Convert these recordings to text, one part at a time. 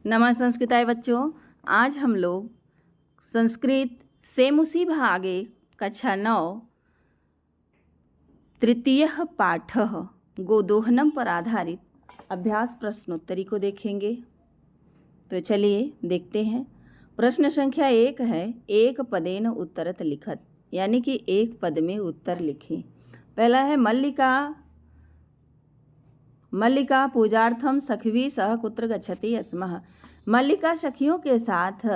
नमः संस्कृताय बच्चों। आज हम लोग संस्कृत सेमुसी भागे कक्षा 9 तृतीयः पाठः गोदोहनम पर आधारित अभ्यास प्रश्नोत्तरी को देखेंगे। तो चलिए देखते हैं। प्रश्न संख्या 1 है, एक पदेन उत्तरत लिखत, यानी कि एक पद में उत्तर लिखें। पहला है मल्लिका पूजार्थम सखवी सह कुत्र गच्छति स्मः। मल्लिका सखियों के साथ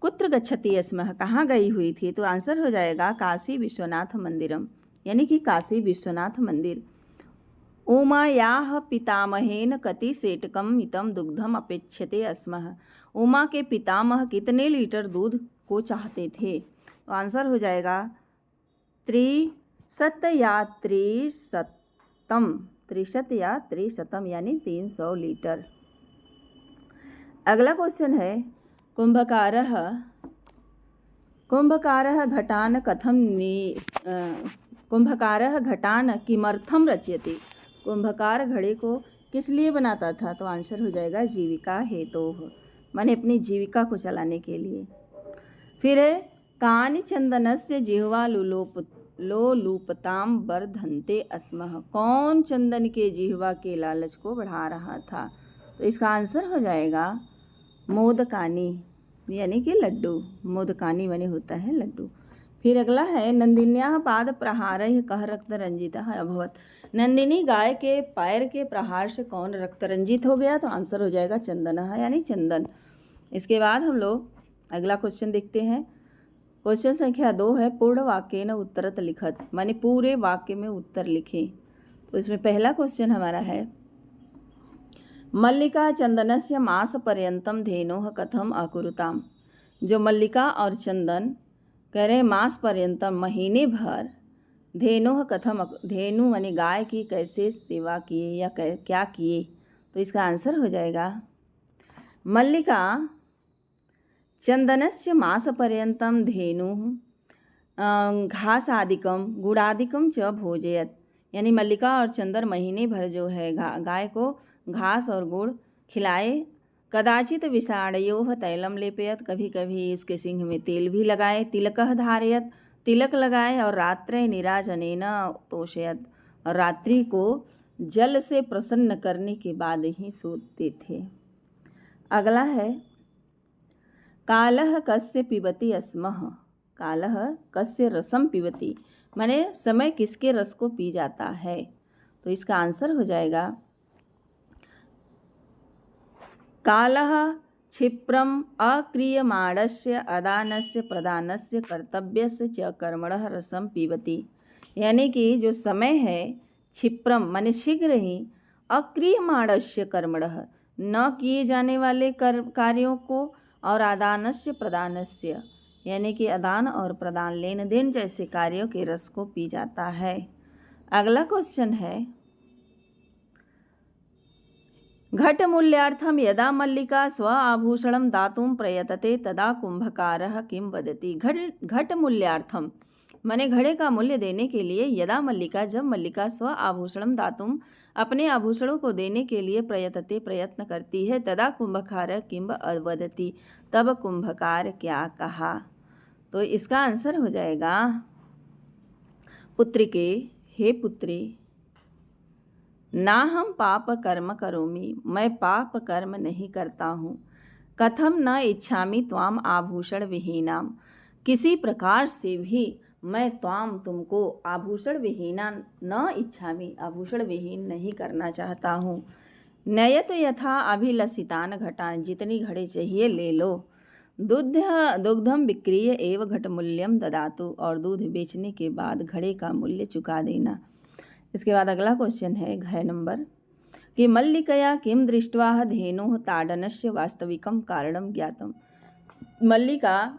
कुत्र गच्छति स्मः, कहाँ गई हुई थी? तो आंसर हो जाएगा काशी विश्वनाथ मंदिरम, यानी कि काशी विश्वनाथ मंदिर। उमायाः पितामहेन कति सेटकम इतम दुग्धम अपेक्षते स्मः। उमा के पितामह कितने लीटर दूध को चाहते थे? तो आंसर हो जाएगा त्रिशत या त्रिशतम, यानी 300 लीटर। अगला क्वेश्चन है, कुंभकारः घटान किमर्थम रचयति। कुंभकार घड़े को किस लिए बनाता था? तो आंसर हो जाएगा जीविका हेतोः, माने अपनी जीविका को चलाने के लिए। फिर है कानि चंदनस्य जिह्वा लोलुपताम वर्धन्ते स्मः। कौन चंदन के जिह्वा के लालच को बढ़ा रहा था? तो इसका आंसर हो जाएगा मोदकानी, यानी कि लड्डू। मोदकानी बने होता है लड्डू। फिर अगला है नंदिन्याः पाद प्रहारैः कः रक्तरंजितः अभवत्। नंदिनी गाय के पैर के प्रहार से कौन रक्तरंजित हो गया? तो आंसर हो जाएगा चंदनः, यानी चंदन। इसके बाद हम लोग अगला क्वेश्चन देखते हैं। क्वेश्चन संख्या 2 है, पूर्ण वाक्य न उत्तरत लिखत, माने पूरे वाक्य में उत्तर लिखें। तो इसमें पहला क्वेश्चन हमारा है, मल्लिका चंदनस्य मास पर्यंतम धेनोः कथम अकुरुताम। जो मल्लिका और चंदन कह रहे मास पर्यंतम, महीने भर, धेनोः कथम, धेनु माने गाय की कैसे सेवा किए या क्या किए? तो इसका आंसर हो जाएगा मल्लिका चंदनस्य मासपर्यंतम धेनुः घासादिकम गुड़ादिकम च भोजयत। यानी मल्लिका और चंदन महीने भर जो है गाय को घास और गुड़ खिलाए। कदाचित विषाणयोः तैलम लेपयत, कभी कभी इसके सिंह में तेल भी लगाए। तिलकः धारयत, तिलक लगाए। और रात्रे निराजनेन तोषयत, और रात्रि को जल से प्रसन्न करने के बाद ही सोते थे। अगला है, कालः कस्य पिबति स्मः। कालः कस्य रसम पिबति, माने समय किसके रस को पी जाता है? तो इसका आंसर हो जाएगा कालः क्षिप्रम अक्रियमाणस्य अदानस्य प्रदानस्य कर्तव्यस्य च कर्मणः रसम पिबति। यानी कि जो समय है, क्षिप्रम माने शीघ्र ही, अक्रियमाणस्य कर्मणः न किए जाने वाले कार्यों को, और आदानस्य प्रदानस्य यानी कि आदान और प्रदान, लेन देन जैसे कार्यों के रस को पी जाता है। अगला क्वेश्चन है, घट मूल्यार्थम यदा मल्लिका स्व आभूषणम दातुम प्रयतते तदा कुंभकारः किम वदति। घट मूल्यार्थम माने घड़े का मूल्य देने के लिए, यदा मल्लिका जब मल्लिका स्व आभूषणम दातुम अपने आभूषणों को देने के लिए प्रयत्न करती है, तदा कुंभकार किम वदति तब कुंभकार क्या कहा? तो इसका आंसर हो जाएगा पुत्रिके, हे पुत्री, ना हम पाप कर्म करोमि, मैं पाप कर्म नहीं करता हूँ। कथम न इच्छामि त्वाम आभूषण विहीनाम, किसी प्रकार से भी मैं तुमको आभूषण विहीना न इच्छामि, आभूषण विहीन नहीं करना चाहता हूँ। नयत यथा अभिलषितान घटान, जितनी घड़े चाहिए ले लो। दुग्धम विक्रीय एव घट मूल्यम ददातु, और दूध बेचने के बाद घड़े का मूल्य चुका देना। इसके बाद अगला क्वेश्चन है, घ नंबर, कि मल्लिकया किम दृष्ट्वा धेनोः ताडनस्य वास्तविकम कारणम ज्ञातम। मल्लिका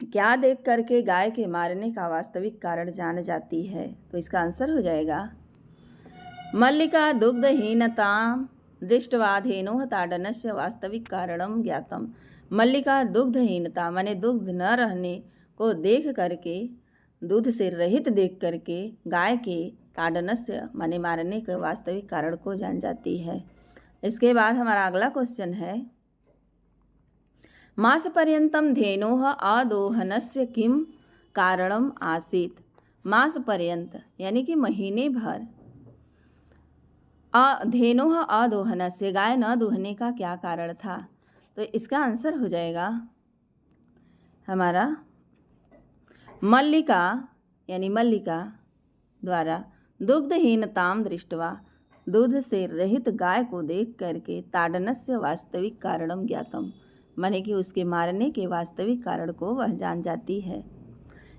क्या देख करके गाय के मारने का वास्तविक कारण जान जाती है? तो इसका आंसर हो जाएगा मल्लिका दुग्धहीनता दृष्ट्वा धेनोः ताडनस्य वास्तविक कारणम ज्ञातम। मल्लिका दुग्धहीनता माने दुग्ध न रहने को देख करके, दूध से रहित देख करके गाय के ताडनस्य माने मारने के वास्तविक कारण को जान जाती है। इसके बाद हमारा अगला क्वेश्चन है, मासपर्यन्तं धेनोः आदोहनस्य किं कारणम आसीत। मासपर्यंत यानी कि महीने भर धेनोः आदोहनस्य गाय न दूहने का क्या कारण था। तो इसका आंसर हो जाएगा हमारा मल्लिका यानी मल्लिका द्वारा दुग्धहीनताम दृष्टवा दूध से रहित गाय को देख करके ताड़नस्य वास्तविक कारणम ज्ञातम, माने कि उसके मारने के वास्तविक कारण को वह जान जाती है।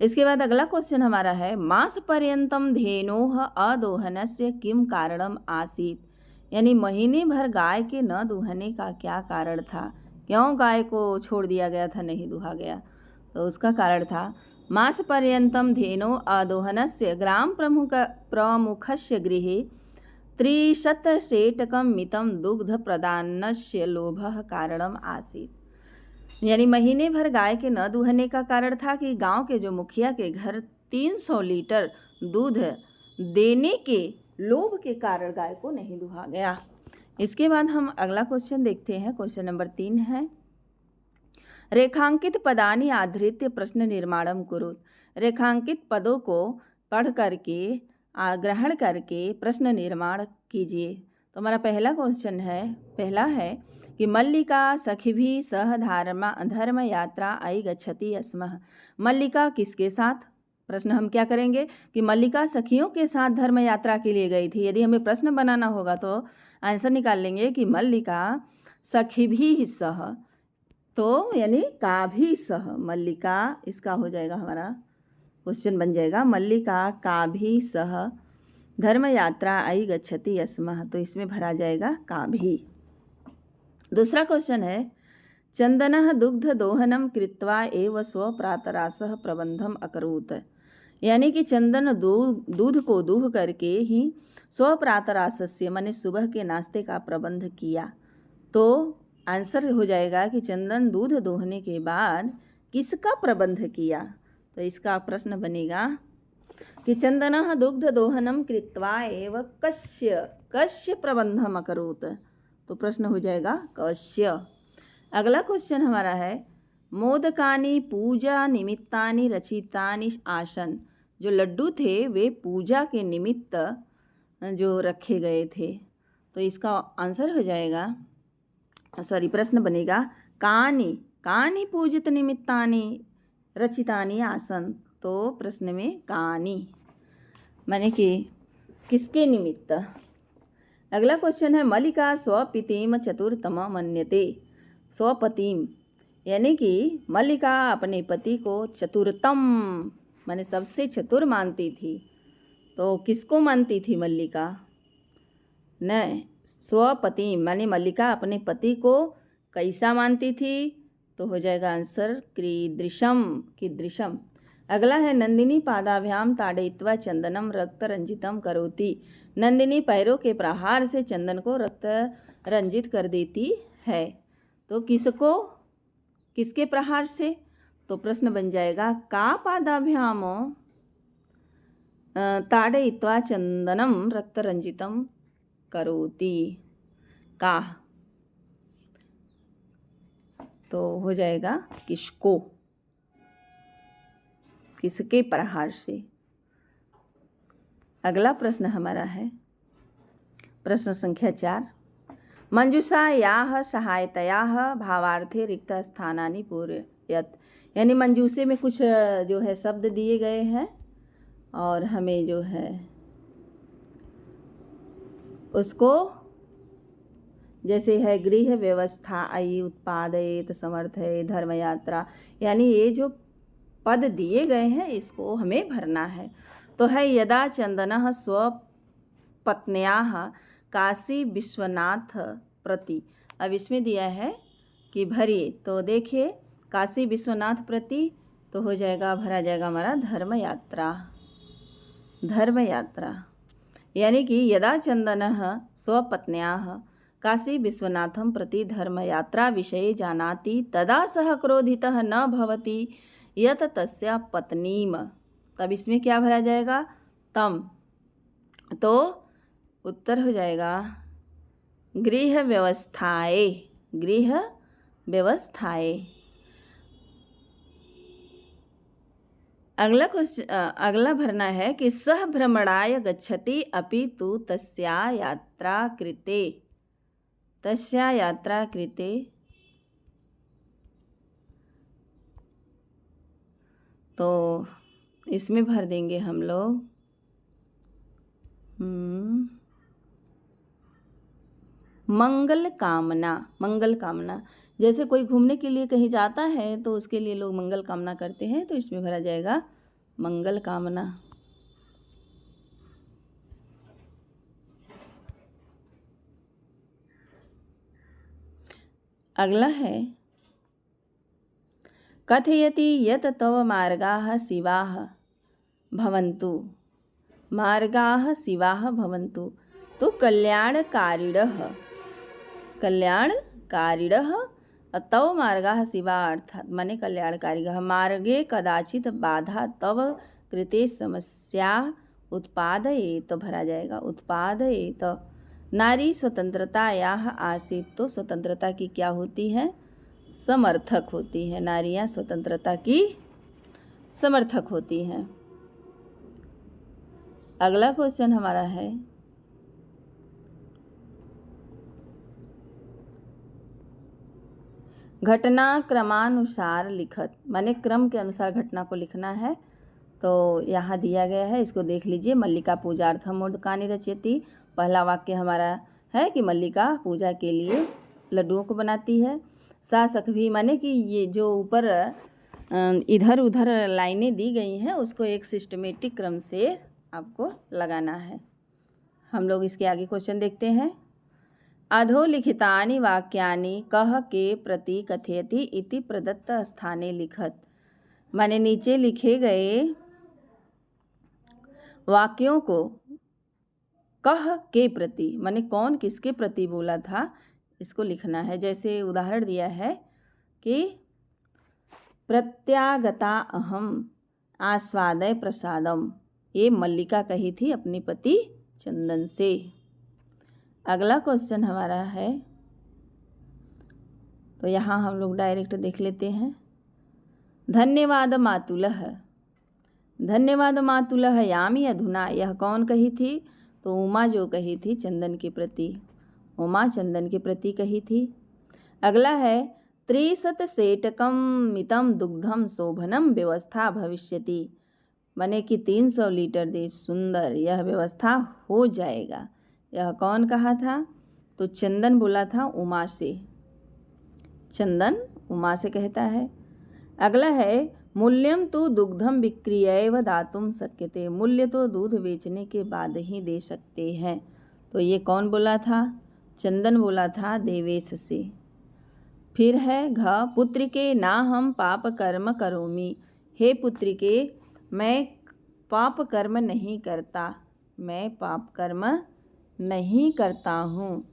इसके बाद अगला क्वेश्चन हमारा है मास पर्यंतम धेनोः अदोहनस्य किम कारणम आसीत, यानी महीने भर गाय के न दूहने का क्या कारण था, क्यों गाय को छोड़ दिया गया था, नहीं दुहा गया। तो उसका कारण था मास पर्यंतम धेनो अदोहनस्य ग्राम प्रमुखस्य गृहे 300 सेटकम मितम दुग्ध प्रदानस्य लोभः कारणम आसीत, यानी महीने भर गाय के न दूहने का कारण था कि गांव के जो मुखिया के घर 300 लीटर दूध देने के लोभ के कारण गाय को नहीं दुहा गया। इसके बाद हम अगला क्वेश्चन देखते हैं। क्वेश्चन नंबर 3 है रेखांकित पदानि आधृत्य प्रश्न निर्माणम कुरुत। रेखांकित पदों को पढ़ करके ग्रहण करके प्रश्न निर्माण कीजिए। तो हमारा पहला है कि मल्लिका सखिभिः सह धर्म यात्रा आई गच्छति स्मः। मल्लिका किसके साथ, प्रश्न हम क्या करेंगे कि मल्लिका सखियों के साथ धर्म यात्रा के लिए गई थी। यदि हमें प्रश्न बनाना होगा तो आंसर निकाल लेंगे कि मल्लिका सखिभिः सह, तो यानी का भी सह, मल्लिका इसका हो जाएगा हमारा क्वेश्चन बन जाएगा मल्लिका का भी सह धर्म यात्रा आई गच्छति स्मः, तो इसमें भरा जाएगा का भी। दूसरा क्वेश्चन है चंदनः दुग्ध दोहनम कृत्वा एव स्वप्रातरासः प्रबंधम अकरोत्, यानी कि चंदन दूध को दूह करके ही स्वप्रातरासस्य माने सुबह के नाश्ते का प्रबंध किया। तो आंसर हो जाएगा कि चंदन दूध दोहने के बाद किसका प्रबंध किया। तो इसका प्रश्न बनेगा कि चंदनः दुग्ध दोहनम कृत्वा एव कस्य प्रबंधम अकरोत्, तो प्रश्न हो जाएगा कस्य। अगला क्वेश्चन हमारा है मोदकानि पूजा निमित्तानि रचितानि आसन, जो लड्डू थे वे पूजा के निमित्त जो रखे गए थे। तो इसका आंसर हो जाएगा प्रश्न बनेगा कानि पूजित निमित्तानि रचितानि आसन, तो प्रश्न में कानि माने कि किसके निमित्त। अगला क्वेश्चन है मल्लिका स्वपितिम चतुरतम मन्यते। स्वपतिम यानी कि मल्लिका अपने पति को चतुरतम माने सबसे चतुर मानती थी। तो किसको मानती थी मल्लिका, न स्वपतिम माने मल्लिका अपने पति को कैसा मानती थी, तो हो जाएगा आंसर कीदृशम। अगला है नंदिनी पादाभ्याम ताड़यित्वा चंदनम रक्त रंजितम करोति। नंदिनी पैरों के प्रहार से चंदन को रक्त रंजित कर देती है। तो किसके प्रहार से, तो प्रश्न बन जाएगा का पादाभ्याम ताड़यित्वा चंदनम रक्त रंजितम करोति, का, तो हो जाएगा किसके प्रहार से। अगला प्रश्न हमारा है प्रश्न संख्या 4 मंजूषायाः सहायतयाः भावार्थे रिक्त स्थानानि पूरयत, यानी मंजूषे में कुछ जो है शब्द दिए गए हैं और हमें जो है उसको जैसे है गृह व्यवस्था आई उत्पादयत समर्थय धर्मयात्रा, यानी ये जो पद दिए गए हैं इसको हमें भरना है। तो है यदा चंदनः स्वपत्न्याः काशी विश्वनाथ प्रति, अब इसमें दिया है कि भरिए, तो देखिए काशी विश्वनाथ प्रति, तो हो जाएगा भरा जाएगा हमारा धर्मयात्रा, यानी कि यदा चंदनः स्वपत्न्याः काशी विश्वनाथं प्रति धर्मयात्रा विषये जानाति तदा सह क्रोधितः न भवति यत तस्या पत्नीम, तब इसमें क्या भरा जाएगा तम, तो उत्तर हो जाएगा गृह व्यवस्थाए। अगला भरना है कि सह भ्रमणाय गच्छति अपि तु तस्या यात्रा कृते तो इसमें भर देंगे हम लोग मंगल कामना। जैसे कोई घूमने के लिए कहीं जाता है तो उसके लिए लोग मंगल कामना करते हैं, तो इसमें भरा जाएगा मंगल कामना। अगला है कथयति यत् तव मार्गाः शिवाः भवन्तु तो कल्याणकारिणः तव मार्गाः शिवा अर्थात माने कल्याणकारिणः। मार्गे कदाचित बाधा तव कृते समस्या उत्पादयेत भरा जाएगा उत्पादयेत। नारी स्वतंत्रतायाः आसीत् तो स्वतंत्रता की क्या होती है? समर्थक होती है। नारियां स्वतंत्रता की समर्थक होती हैं। अगला क्वेश्चन हमारा है घटना क्रमानुसार लिखत, माने क्रम के अनुसार घटना को लिखना है। तो यहाँ दिया गया है, इसको देख लीजिए। मल्लिका पूजार्थम मोदकानि रचयति। पहला वाक्य हमारा है कि मल्लिका पूजा के लिए लड्डुओं को बनाती है। सा सखी माने कि ये जो ऊपर इधर उधर लाइनें दी गई हैं उसको एक सिस्टमेटिक क्रम से आपको लगाना है। हम लोग इसके आगे क्वेश्चन देखते हैं। अधोलिखितानि वाक्यानि कः के प्रति कथयति इति प्रदत्त स्थाने लिखत। माने नीचे लिखे गए वाक्यों को कह के प्रति माने कौन किसके प्रति बोला था इसको लिखना है। जैसे उदाहरण दिया है कि प्रत्यागता अहम आस्वादय प्रसादम, ये मल्लिका कही थी अपने पति चंदन से। अगला क्वेश्चन हमारा है, तो यहाँ हम लोग डायरेक्ट देख लेते हैं। धन्यवाद मातुलः यामी अधुना, यह कौन कही थी? तो उमा जो कही थी चंदन के प्रति, उमा चंदन के प्रति कही थी। अगला है 300 सेटकम मितम दुग्धम शोभनम व्यवस्था भविष्यति, माने कि 300 लीटर दे सुंदर यह व्यवस्था हो जाएगा। यह कौन कहा था? तो चंदन बोला था उमा से, चंदन उमा से कहता है। अगला है मूल्यम तो दुग्धम विक्रियैव दातुम शक्यते, मूल्य तो दूध बेचने के बाद ही दे सकते हैं। तो ये कौन बोला था? चंदन बोला था देवेश से। फिर है घ पुत्रिके ना हम पाप कर्म करोमि, हे पुत्रिके मैं पाप कर्म नहीं करता, मैं पाप कर्म नहीं करता हूँ।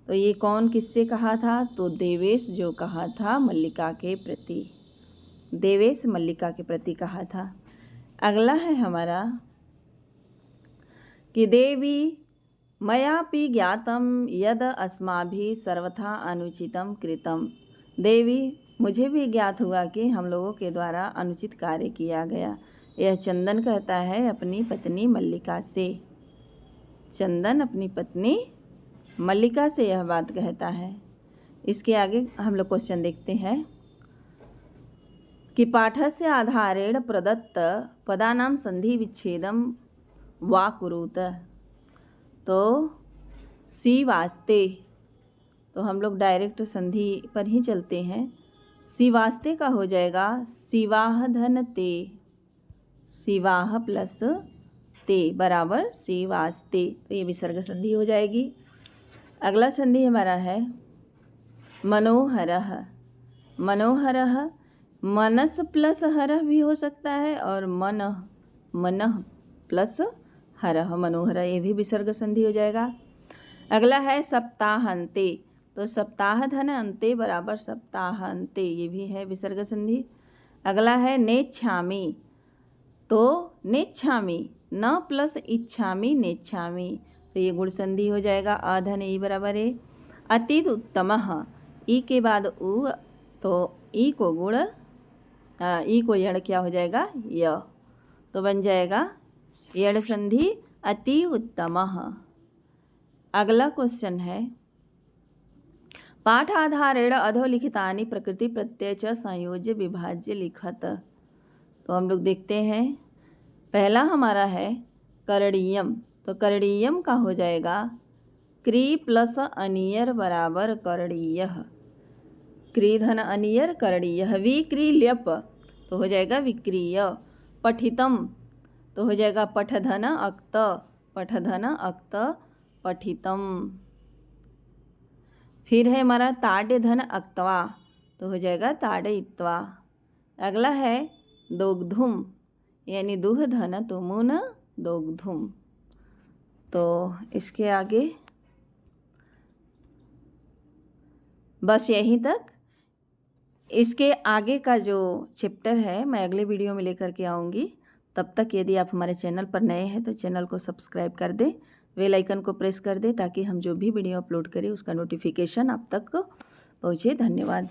तो ये कौन किससे कहा था? तो देवेश जो कहा था मल्लिका के प्रति, देवेश मल्लिका के प्रति कहा था। अगला है हमारा कि देवी मयापि ज्ञातम यद अस्माभिः सर्वथा अनुचितम कृतम, देवी मुझे भी ज्ञात हुआ कि हम लोगों के द्वारा अनुचित कार्य किया गया। यह चंदन कहता है अपनी पत्नी मल्लिका से, चंदन अपनी पत्नी मल्लिका से यह बात कहता है। इसके आगे हम लोग क्वेश्चन देखते हैं कि पाठस्य आधारेण प्रदत्त पदानां संधि विच्छेदम वा कुरुत। तो सी वास्ते, तो हम लोग डायरेक्ट संधि पर ही चलते हैं। सी वास्ते का हो जाएगा शिवाह धन ते, शिवाह प्लस ते बराबर सी वास्ते, तो ये विसर्ग संधि हो जाएगी। अगला संधि हमारा है मनोहरः, मनोहरः मनस प्लस हरः भी हो सकता है और मनः प्लस हरः मनोहरः, ये भी विसर्ग संधि हो जाएगा। अगला है सप्ताहांते, तो सप्ताह धन अंते बराबर सप्ताहांते, ये भी है विसर्ग संधि। अगला है नेच्छामि, तो नेच्छामि न प्लस इच्छामि नेच्छामि, तो ये गुण संधि हो जाएगा। अधन ई बराबर है अतीत उत्तमः, ई के बाद उ, तो ई को गुण ई को यण क्या हो जाएगा य, तो बन जाएगा यड़ संधि अति उत्तमः। अगला क्वेश्चन है पाठाधारेण अधोलिखितानि प्रकृति प्रत्यय च संयोज्य विभाज्य लिखत। तो हम लोग देखते हैं, पहला हमारा है करणीयम। तो करणीयम का हो जाएगा क्री प्लस अनियर बराबर करणीयः। क्री धन अनियर करणीयः। विक्री ल्यप तो हो जाएगा विक्रीय। पठितम तो हो जाएगा पठधन अक्त, पठधन अक्त पठितम। फिर है हमारा ताड्य धन अक्त्वा तो हो जाएगा ताडयित्वा। अगला है दोग्धुम यानी दुह धन तुमुन दोग्धुम। तो इसके आगे बस यहीं तक। इसके आगे का जो चैप्टर है मैं अगले वीडियो में लेकर के आऊँगी। तब तक यदि आप हमारे चैनल पर नए हैं तो चैनल को सब्सक्राइब कर दें, बेल आइकन को प्रेस कर दें ताकि हम जो भी वीडियो अपलोड करें उसका नोटिफिकेशन आप तक पहुँचे। धन्यवाद।